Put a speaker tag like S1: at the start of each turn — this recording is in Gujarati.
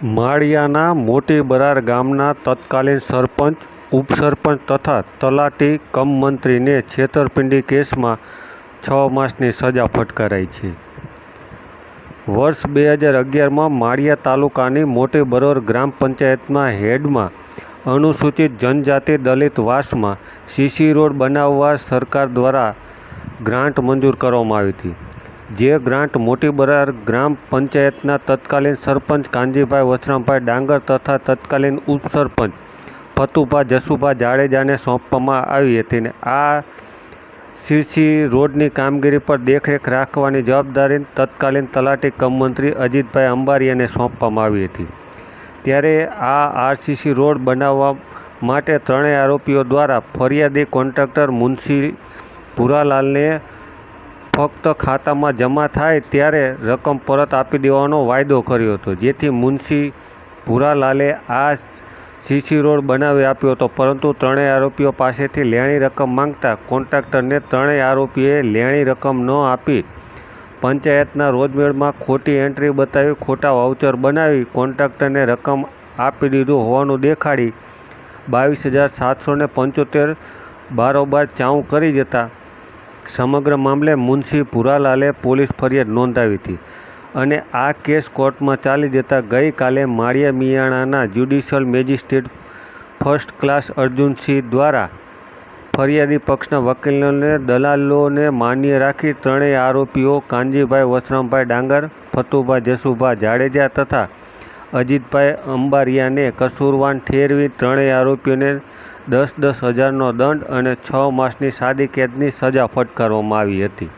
S1: માળિયાના મોટી બરાર ગામના તત્કાલીન સરપંચ, ઉપસરપંચ તથા તલાટી કમ મંત્રીને છેતરપિંડી કેસમાં 6 માસની સજા ફટકારાઈ છે. વર્ષ 2011માં માળિયા તાલુકાની મોટી બરોર ગ્રામ પંચાયતના હેડમાં અનુસૂચિત જનજાતિ દલિત વાસમાં સીસી રોડ બનાવવા સરકાર દ્વારા ગ્રાન્ટ મંજૂર કરવામાં આવી હતી. જે ગ્રાન્ટ મોટી બરાર ગ્રામ પંચાયતના તત્કાલીન સરપંચ કાનજીભાઈ વસરામભાઈ ડાંગર તથા તત્કાલીન ઉપસરપંચ ફતુભા જસુભા જાડેજાને સોંપવામાં આવી હતી ને આ સીસી રોડની કામગીરી પર દેખરેખ રાખવાની જવાબદારી તત્કાલીન તલાટી કમ મંત્રી અજીતભાઈ અંબારિયાને સોંપવામાં આવી હતી. ત્યારે આ આરસીસી રોડ બનાવવા માટે ત્રણેય આરોપીઓ દ્વારા ફરિયાદી કોન્ટ્રાક્ટર મુનશી ભૂરાલાલને ફક્ત ખાતામાં જમા થાય ત્યારે રકમ પરત આપી દેવાનો વાયદો કર્યો હતો, જેથી મુનશી ભૂરાલાલે આ સીસી રોડ બનાવી આપ્યો હતો. પરંતુ ત્રણેય આરોપીઓ પાસેથી લેણી રકમ માંગતા કોન્ટ્રાક્ટરને ત્રણેય આરોપીએ લેણી રકમ ન આપી પંચાયતના રોજમેળમાં ખોટી એન્ટ્રી બતાવી ખોટા વાઉચર બનાવી કોન્ટ્રાક્ટરને રકમ આપી દીધું હોવાનું દેખાડી 22,775 બારોબાર ચાઉં કરી જતા સમગ્ર મામલે મુનશી ભૂરાલાલે પોલીસ ફરિયાદ નોંધાવી હતી અને આ કેસ કોર્ટમાં ચાલી જતા ગઈકાલે માળિયા મિયાણાના judicial magistrate first class Arjunsinh દ્વારા ફરિયાદી પક્ષના વકીલોને દલાલોને માન્ય રાખી ત્રણેય આરોપીઓ કાનજીભાઈ વસરામભાઈ ડાંગર, ફતુભા જસુભા જાડેજા તથા અજીતભાઈ અંબારિયાને કસૂરવાન ઠેરવી ત્રણેય આરોપીઓને 10,000નો દંડ અને 6 માસની સાદી કેદની સજા ફટકારવામાં આવી હતી.